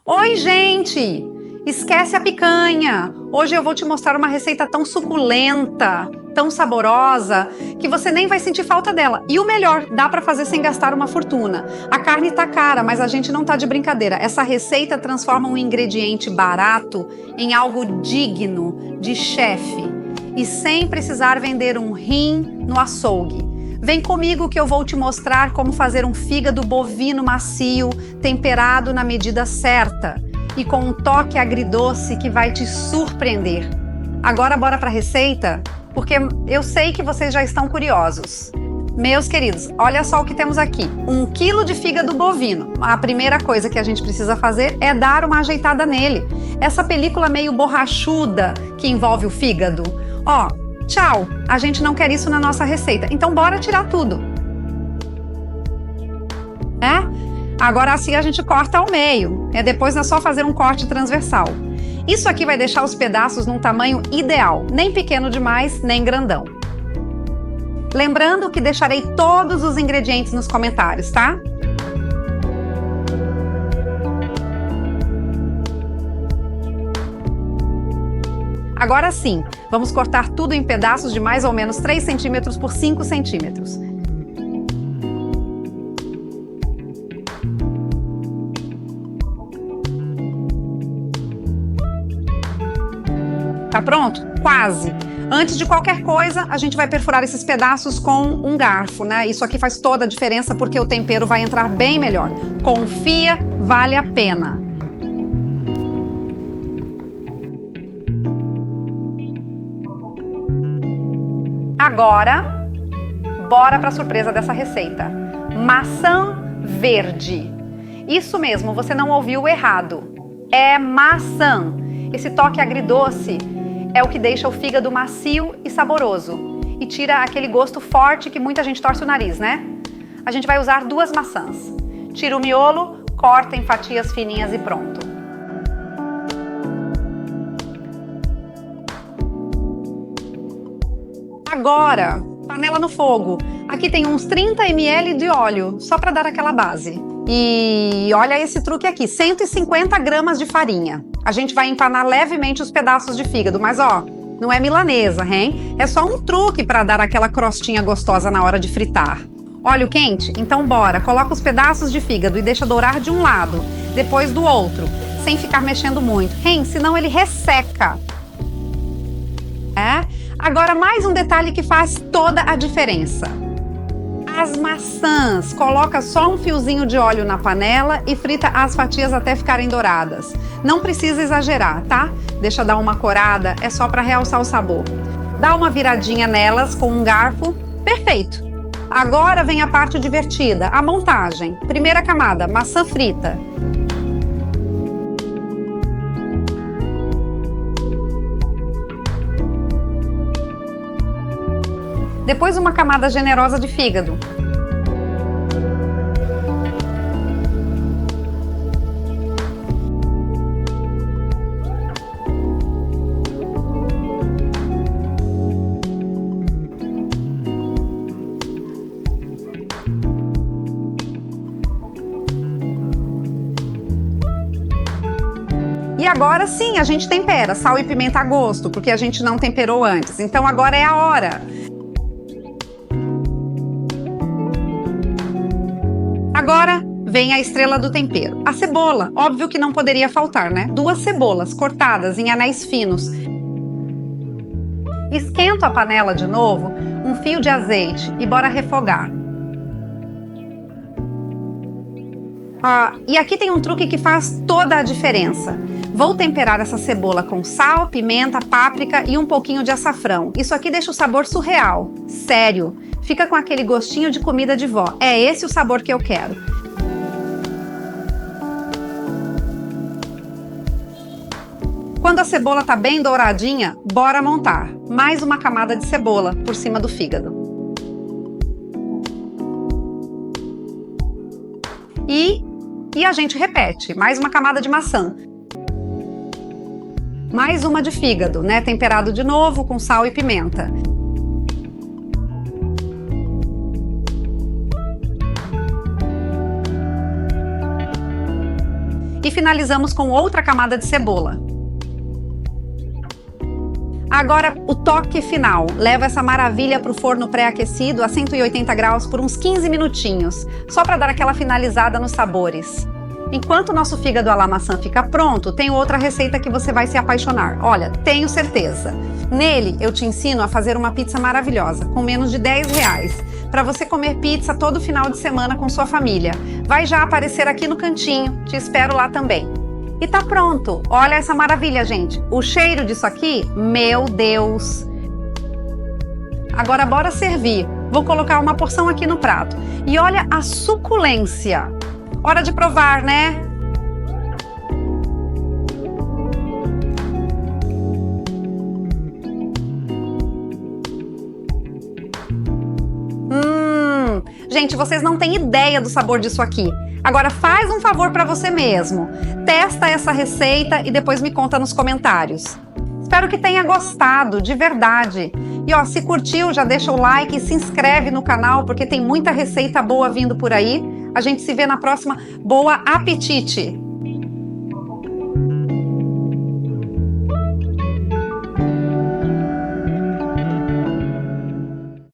Oi, gente! Esquece a picanha! Hoje eu vou te mostrar uma receita tão suculenta, tão saborosa, que você nem vai sentir falta dela. E o melhor, dá para fazer sem gastar uma fortuna. A carne tá cara, mas a gente não tá de brincadeira. Essa receita transforma um ingrediente barato em algo digno de chefe e sem precisar vender um rim no açougue. Vem comigo que eu vou te mostrar como fazer um fígado bovino macio, temperado na medida certa e com um toque agridoce que vai te surpreender. Agora bora para a receita? Porque eu sei que vocês já estão curiosos. Meus queridos, olha só o que temos aqui. 1 quilo de fígado bovino. A primeira coisa que a gente precisa fazer é dar uma ajeitada nele. Essa película meio borrachuda que envolve o fígado. Ó, tchau! A gente não quer isso na nossa receita, então bora tirar tudo. Agora assim a gente corta ao meio. Depois é só fazer um corte transversal. Isso aqui vai deixar os pedaços num tamanho ideal, nem pequeno demais, nem grandão. Lembrando que deixarei todos os ingredientes nos comentários, tá? Agora sim, vamos cortar tudo em pedaços de mais ou menos 3 centímetros por 5 centímetros. Tá pronto? Quase! Antes de qualquer coisa, a gente vai perfurar esses pedaços com um garfo, né? Isso aqui faz toda a diferença porque o tempero vai entrar bem melhor. Confia, vale a pena! Agora, bora para a surpresa dessa receita. Maçã verde. Isso mesmo, você não ouviu errado. É maçã. Esse toque agridoce é o que deixa o fígado macio e saboroso e tira aquele gosto forte que muita gente torce o nariz, né? A gente vai usar 2 maçãs. Tira o miolo, corta em fatias fininhas e pronto. Agora, panela no fogo. Aqui tem uns 30 ml de óleo, só para dar aquela base. E olha esse truque aqui, 150 gramas de farinha. A gente vai empanar levemente os pedaços de fígado, mas ó, não é milanesa, hein? É só um truque para dar aquela crostinha gostosa na hora de fritar. Óleo quente? Então bora, coloca os pedaços de fígado e deixa dourar de um lado, depois do outro, sem ficar mexendo muito. Senão ele resseca. Agora mais um detalhe que faz toda a diferença. As maçãs, coloca só um fiozinho de óleo na panela e frita as fatias até ficarem douradas. Não precisa exagerar, tá? Deixa dar uma corada, é só para realçar o sabor. Dá uma viradinha nelas com um garfo, perfeito. Agora vem a parte divertida, a montagem. Primeira camada, maçã frita. Depois uma camada generosa de fígado. E agora sim, a gente tempera, sal e pimenta a gosto, porque a gente não temperou antes. Então agora é a hora. Agora vem a estrela do tempero, a cebola. Óbvio que não poderia faltar, né? 2 cebolas cortadas em anéis finos. Esquento a panela de novo, um fio de azeite e bora refogar. E aqui tem um truque que faz toda a diferença. Vou temperar essa cebola com sal, pimenta, páprica e um pouquinho de açafrão. Isso aqui deixa o sabor surreal. Sério. Fica com aquele gostinho de comida de vó. É esse o sabor que eu quero. Quando a cebola tá bem douradinha, bora montar. Mais uma camada de cebola por cima do fígado. E a gente repete. Mais uma camada de maçã. Mais uma de fígado, né? Temperado de novo com sal e pimenta. finalizamos com outra camada de cebola. Agora, o toque final. Leva essa maravilha para o forno pré-aquecido a 180 graus por uns 15 minutinhos, só para dar aquela finalizada nos sabores. Enquanto o nosso fígado à la maçã fica pronto, tenho outra receita que você vai se apaixonar. Olha, tenho certeza. Nele, eu te ensino a fazer uma pizza maravilhosa, com menos de R$10, para você comer pizza todo final de semana com sua família. Vai já aparecer aqui no cantinho, te espero lá também. E tá pronto! Olha essa maravilha, gente! O cheiro disso aqui, meu Deus! Agora bora servir. Vou colocar uma porção aqui no prato. E olha a suculência! Hora de provar, né? Gente, vocês não têm ideia do sabor disso aqui. Agora faz um favor para você mesmo. Testa essa receita e depois me conta nos comentários. Espero que tenha gostado, de verdade. E ó, se curtiu, já deixa o like e se inscreve no canal, porque tem muita receita boa vindo por aí. A gente se vê na próxima. Boa apetite!